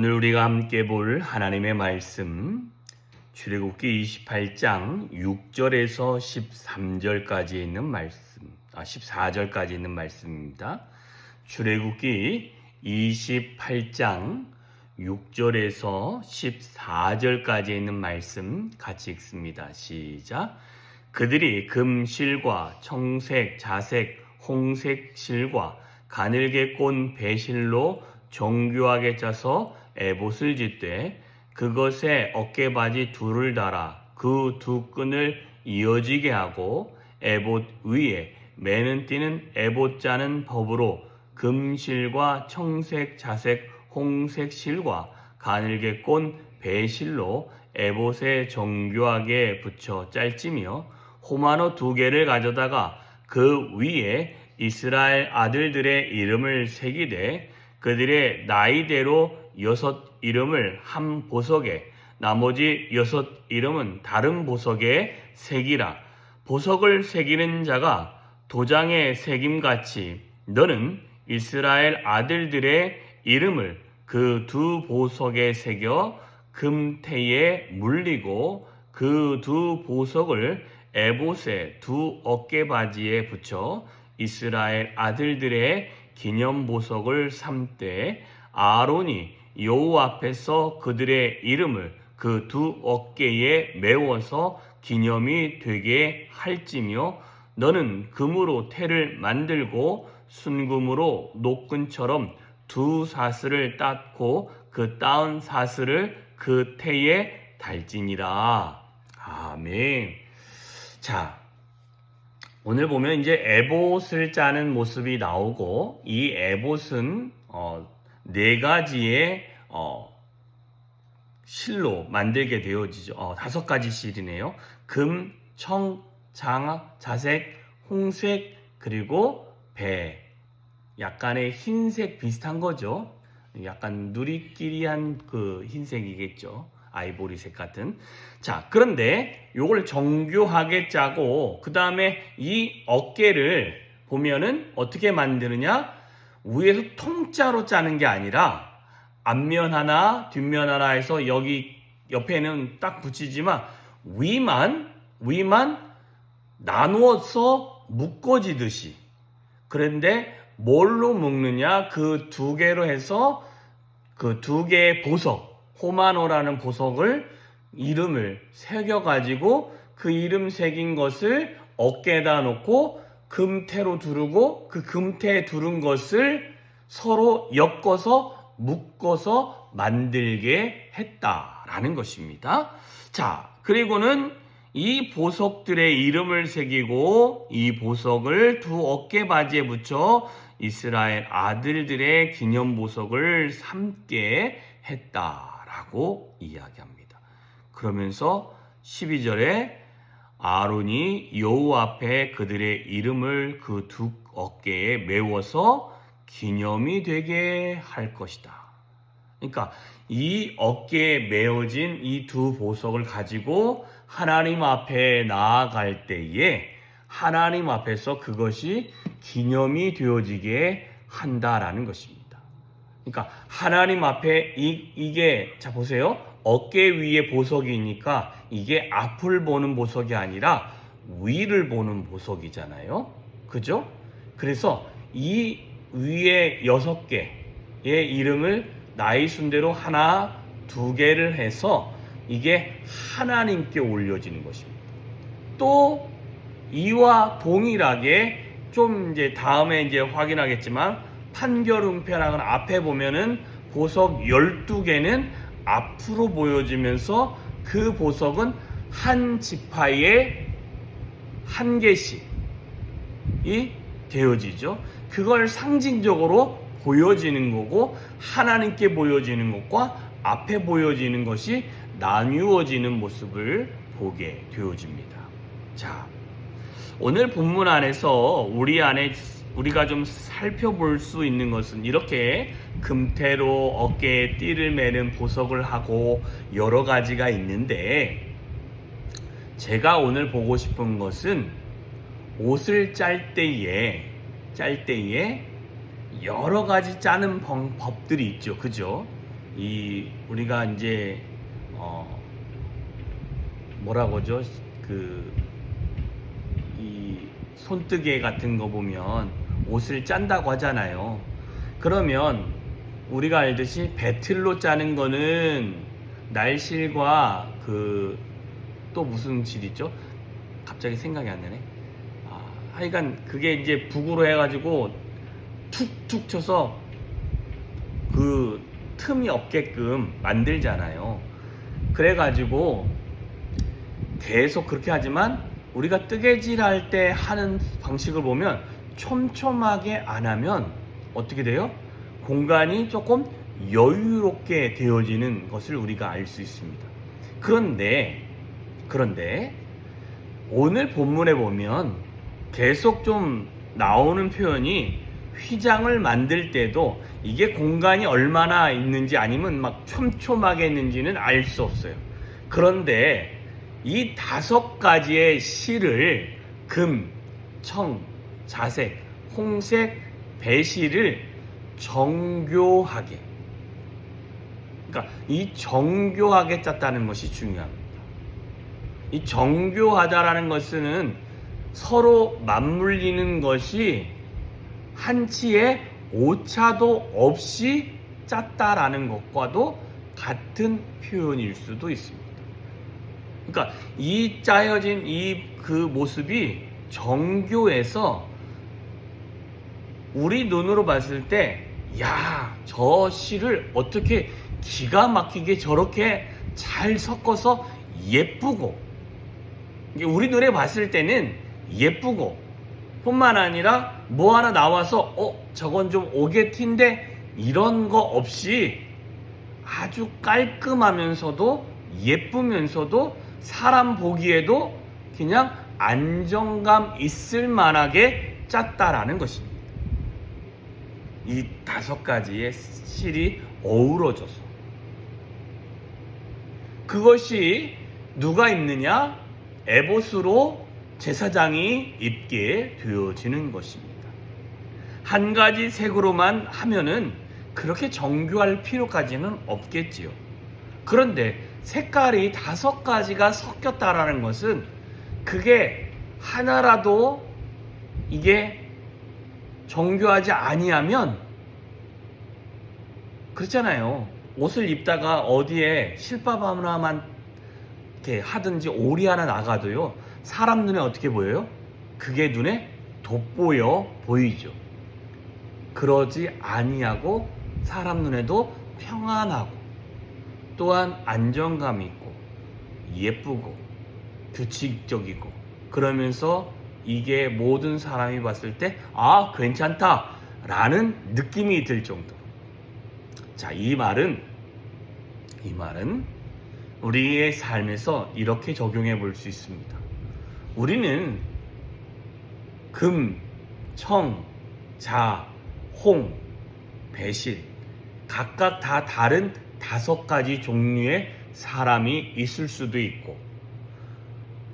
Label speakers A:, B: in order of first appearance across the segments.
A: 오늘 우리가 함께 볼 하나님의 말씀 출애굽기 28장 6절에서 13절까지 있는 말씀, 14절까지 있는 말씀입니다. 출애굽기 28장 6절에서 14절까지 있는 말씀 같이 읽습니다. 시작. 그들이 금실과 청색, 자색, 홍색 실과 가늘게 꼰 배실로 정교하게 짜서 에봇을 짓되 그것에 어깨바지 둘을 달아 그 두 끈을 이어지게 하고 에봇 위에 매는 띠는 에봇 짜는 법으로 금실과 청색, 자색, 홍색 실과 가늘게 꼰 배실로 에봇에 정교하게 붙여 짤지며 호마노 2개를 가져다가 그 위에 이스라엘 아들들의 이름을 새기되 그들의 나이대로 6 이름을 한 보석에 나머지 6 이름은 다른 보석에 새기라. 보석을 새기는 자가 도장에 새김같이 너는 이스라엘 아들들의 이름을 그 두 보석에 새겨 금테에 물리고 그 두 보석을 에봇의 두 어깨바지에 붙여 이스라엘 아들들의 기념보석을 삼되 아론이 여호와 앞에서 그들의 이름을 그 두 어깨에 메워서 기념이 되게 할지며 너는 금으로 태를 만들고 순금으로 노끈처럼 두 사슬을 땄고 그 따은 사슬을 그 태에 달지니라. 아멘. 자, 오늘 보면 이제 에봇을 짜는 모습이 나오고 이 에봇은 4가지의 실로 만들게 되어지죠. 5가지 실이네요. 금, 청, 장, 자색, 홍색, 그리고 배. 약간의 흰색 비슷한 거죠. 약간 누리끼리한 그 흰색이겠죠. 아이보리색 같은. 자, 그런데 요걸 정교하게 짜고 그 다음에 이 어깨를 보면은 어떻게 만드느냐? 위에서 통짜로 짜는 게 아니라 앞면 하나, 뒷면 하나 해서 여기 옆에는 딱 붙이지만 위만 나누어서 묶어지듯이. 그런데 뭘로 묶느냐? 그 2개로 해서 그 2개의 보석, 호마노라는 보석을 이름을 새겨가지고 그 이름 새긴 것을 어깨에다 놓고 금태로 두르고 그 금태에 두른 것을 서로 엮어서 묶어서 만들게 했다라는 것입니다. 자, 그리고는 이 보석들의 이름을 새기고 이 보석을 두 어깨바지에 붙여 이스라엘 아들들의 기념보석을 삼게 했다라고 이야기합니다. 그러면서 12절에 아론이 여호와 앞에 그들의 이름을 그 두 어깨에 메워서 기념이 되게 할 것이다. 그러니까 이 어깨에 메어진 이 두 보석을 가지고 하나님 앞에 나아갈 때에 하나님 앞에서 그것이 기념이 되어지게 한다라는 것입니다. 그러니까 하나님 앞에 이게 자 보세요. 어깨 위에 보석이니까 이게 앞을 보는 보석이 아니라 위를 보는 보석이잖아요. 그죠? 그래서 이 위에 6개의 이름을 나이 순대로 하나, 2개를 해서 이게 하나님께 올려지는 것입니다. 또 이와 동일하게 좀 이제 다음에 이제 확인하겠지만 판결응패랑은 앞에 보면은 보석 12개는 앞으로 보여지면서 그 보석은 한 지파에 1개씩이 되어지죠. 그걸 상징적으로 보여지는 거고 하나님께 보여지는 것과 앞에 보여지는 것이 나뉘어지는 모습을 보게 되어집니다. 자, 오늘 본문 안에서 우리가 좀 살펴볼 수 있는 것은 이렇게 금태로 어깨에 띠를 매는 보석을 하고 여러 가지가 있는데 제가 오늘 보고 싶은 것은 옷을 짤 때에 여러 가지 짜는 법들이 있죠. 그죠? 우리가 이제 뭐라고 하죠? 이 손뜨개 같은 거 보면 옷을 짠다고 하잖아요. 그러면 우리가 알듯이 배틀로 짜는 거는 날실과 또 무슨 실이죠? 갑자기 생각이 안 나네. 하여간 그게 이제 북으로 해가지고 툭툭 쳐서 그 틈이 없게끔 만들잖아요. 그래가지고 계속 그렇게 하지만 우리가 뜨개질 할 때 하는 방식을 보면 촘촘하게 안 하면 어떻게 돼요? 공간이 조금 여유롭게 되어지는 것을 우리가 알 수 있습니다. 그런데 오늘 본문에 보면 계속 좀 나오는 표현이 휘장을 만들 때도 이게 공간이 얼마나 있는지 아니면 막 촘촘하게 있는지는 알 수 없어요. 그런데 이 5가지의 실을 금, 청, 자색, 홍색, 배실을 정교하게, 그러니까 이 정교하게 짰다는 것이 중요합니다. 이 정교하다라는 것은 서로 맞물리는 것이 한치의 오차도 없이 짰다라는 것과도 같은 표현일 수도 있습니다. 그러니까 이 짜여진 그 모습이 정교해서 우리 눈으로 봤을 때, 야, 저 실을 어떻게 기가 막히게 저렇게 잘 섞어서 예쁘고, 우리 눈에 봤을 때는 예쁘고 뿐만 아니라 뭐 하나 나와서 저건 좀 오게티인데 이런 거 없이 아주 깔끔하면서도 예쁘면서도 사람 보기에도 그냥 안정감 있을 만하게 짰다라는 것입니다. 이 5가지의 실이 어우러져서 그것이 누가 입느냐? 에봇으로 제사장이 입게 되어지는 것입니다. 한 가지 색으로만 하면은 그렇게 정교할 필요까지는 없겠지요. 그런데 색깔이 5가지가 섞였다라는 것은 그게 하나라도 이게 정교하지 아니하면, 그렇잖아요. 옷을 입다가 어디에 실밥 하나만 이렇게 하든지 오리 하나 나가도요, 사람 눈에 어떻게 보여요? 그게 눈에 돋보여 보이죠. 그러지 아니하고 사람 눈에도 평안하고 또한 안정감이 있고 예쁘고 규칙적이고 그러면서 이게 모든 사람이 봤을 때 괜찮다 라는 느낌이 들 정도. 자, 이 말은 우리의 삶에서 이렇게 적용해 볼 수 있습니다. 우리는 금, 청, 자, 홍, 배실 각각 다 다른 5가지 종류의 사람이 있을 수도 있고,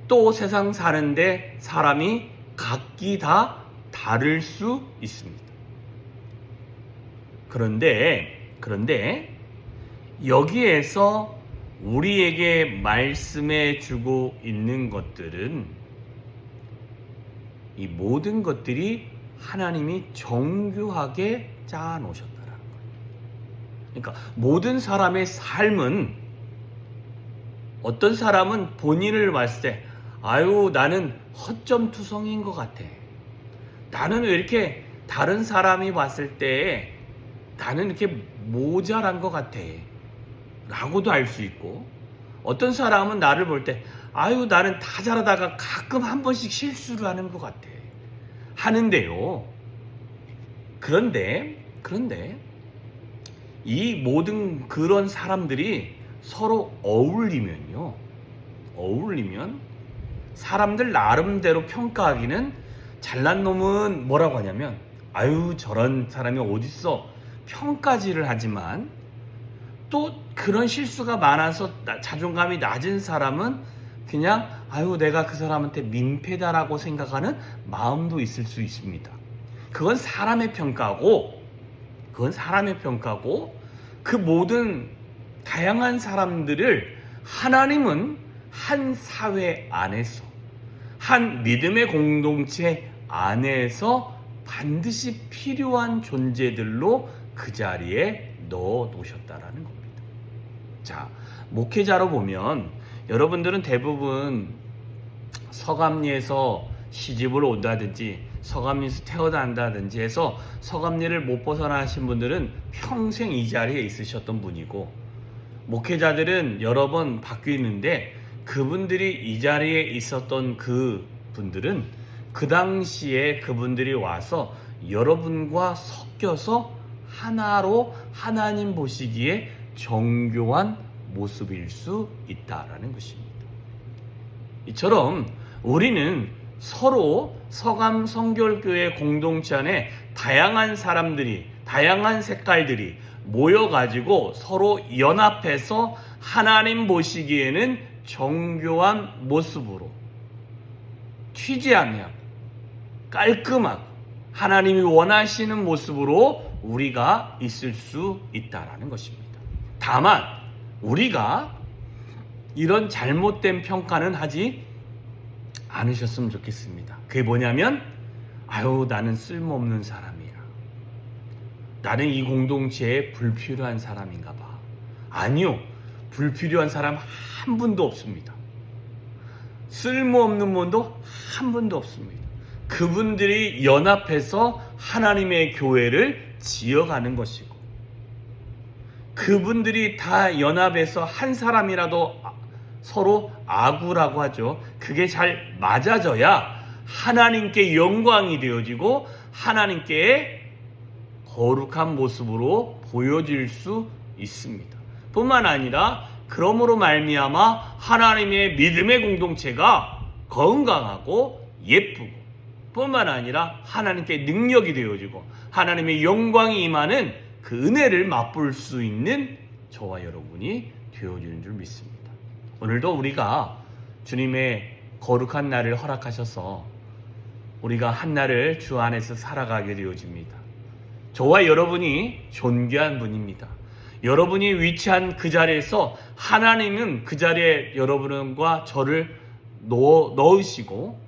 A: 또 세상 사는데 사람이 각기 다 다를 수 있습니다. 그런데 여기에서 우리에게 말씀해 주고 있는 것들은 이 모든 것들이 하나님이 정교하게 짜 놓으셨다라는 거예요. 그러니까 모든 사람의 삶은, 어떤 사람은 본인을 봤을 때 나는 허점투성인 것 같아. 나는 왜 이렇게 다른 사람이 봤을 때 나는 이렇게 모자란 것 같아 라고도 알 수 있고, 어떤 사람은 나를 볼 때 나는 다 잘하다가 가끔 한 번씩 실수를 하는 것 같아 하는데요. 그런데 이 모든 그런 사람들이 서로 어울리면 사람들 나름대로 평가하기는, 잘난 놈은 뭐라고 하냐면 저런 사람이 어딨어 평가질을 하지만, 또 그런 실수가 많아서 자존감이 낮은 사람은 그냥 내가 그 사람한테 민폐다라고 생각하는 마음도 있을 수 있습니다. 그건 사람의 평가고 그 모든 다양한 사람들을 하나님은 한 사회 안에서, 한 믿음의 공동체 안에서 반드시 필요한 존재들로 그 자리에 넣어 놓으셨다라는 겁니다. 자, 목회자로 보면 여러분들은 대부분 서감리에서 시집을 온다든지 서감리에서 태어난다든지 해서 서감리를 못 벗어나신 분들은 평생 이 자리에 있으셨던 분이고, 목회자들은 여러 번 바뀌는데 그분들이 이 자리에 있었던 그 분들은 그 당시에 그분들이 와서 여러분과 섞여서 하나로 하나님 보시기에 정교한 모습일 수 있다라는 것입니다. 이처럼 우리는 서로 서감 성결교회 공동체 안에 다양한 사람들이, 다양한 색깔들이 모여가지고 서로 연합해서 하나님 보시기에는 정교한 모습으로, 튀지 않냐고 깔끔하고 하나님이 원하시는 모습으로 우리가 있을 수 있다라는 것입니다. 다만 우리가 이런 잘못된 평가는 하지 않으셨으면 좋겠습니다. 그게 뭐냐면, 나는 쓸모없는 사람이야, 나는 이 공동체에 불필요한 사람인가 봐. 아니요, 불필요한 사람 한 분도 없습니다. 쓸모없는 분도 한 분도 없습니다. 그분들이 연합해서 하나님의 교회를 지어가는 것이고, 그분들이 다 연합해서 한 사람이라도 서로 아구라고 하죠. 그게 잘 맞아져야 하나님께 영광이 되어지고 하나님께 거룩한 모습으로 보여질 수 있습니다. 뿐만 아니라 그러므로 말미암아 하나님의 믿음의 공동체가 건강하고 예쁘고, 뿐만 아니라 하나님께 능력이 되어지고 하나님의 영광이 임하는 그 은혜를 맛볼 수 있는 저와 여러분이 되어지는 줄 믿습니다. 오늘도 우리가 주님의 거룩한 날을 허락하셔서 우리가 한 날을 주 안에서 살아가게 되어집니다. 저와 여러분이 존귀한 분입니다. 여러분이 위치한 그 자리에서 하나님은 그 자리에 여러분과 저를 넣으시고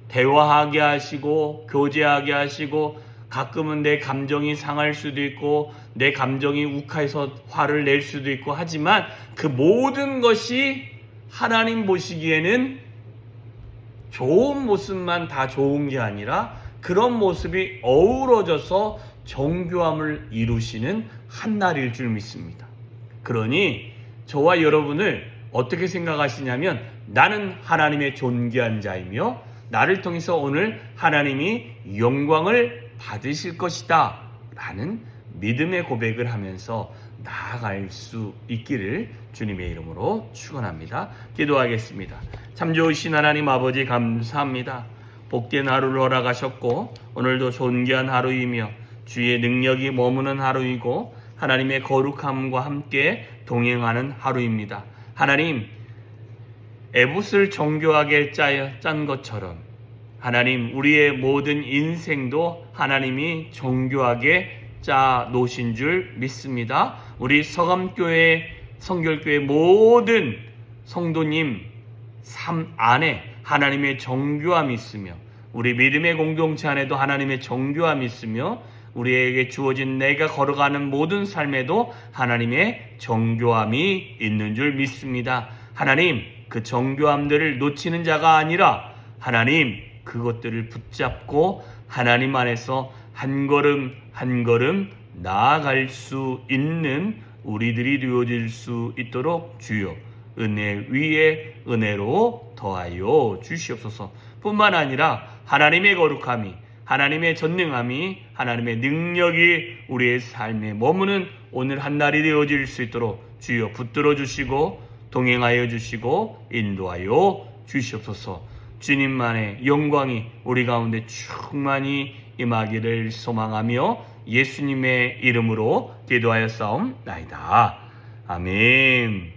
A: 대화하게 하시고 교제하게 하시고, 가끔은 내 감정이 상할 수도 있고 내 감정이 욱해서 화를 낼 수도 있고, 하지만 그 모든 것이 하나님 보시기에는 좋은 모습만 다 좋은 게 아니라 그런 모습이 어우러져서 정교함을 이루시는 한 날일 줄 믿습니다. 그러니 저와 여러분을 어떻게 생각하시냐면, 나는 하나님의 존귀한 자이며 나를 통해서 오늘 하나님이 영광을 받으실 것이다 라는 믿음의 고백을 하면서 나아갈 수 있기를 주님의 이름으로 축원합니다. 기도하겠습니다. 참 좋으신 하나님 아버지, 감사합니다. 복된 하루를 허락하셨고 오늘도 존귀한 하루이며 주의 능력이 머무는 하루이고 하나님의 거룩함과 함께 동행하는 하루입니다. 하나님, 에봇을 정교하게 짠 것처럼 하나님, 우리의 모든 인생도 하나님이 정교하게 짜 놓으신 줄 믿습니다. 우리 서감교회, 성결교회 모든 성도님 삶 안에 하나님의 정교함이 있으며, 우리 믿음의 공동체 안에도 하나님의 정교함이 있으며, 우리에게 주어진 내가 걸어가는 모든 삶에도 하나님의 정교함이 있는 줄 믿습니다. 하나님, 그 정교함들을 놓치는 자가 아니라 하나님, 그것들을 붙잡고 하나님 안에서 한 걸음 한 걸음 나아갈 수 있는 우리들이 되어질 수 있도록 주여 은혜 위에 은혜로 더하여 주시옵소서. 뿐만 아니라 하나님의 거룩함이, 하나님의 전능함이, 하나님의 능력이 우리의 삶에 머무는 오늘 한 날이 되어질 수 있도록 주여 붙들어 주시고 동행하여 주시고 인도하여 주시옵소서. 주님만의 영광이 우리 가운데 충만히 임하기를 소망하며 예수님의 이름으로 기도하였사옵나이다. 아멘.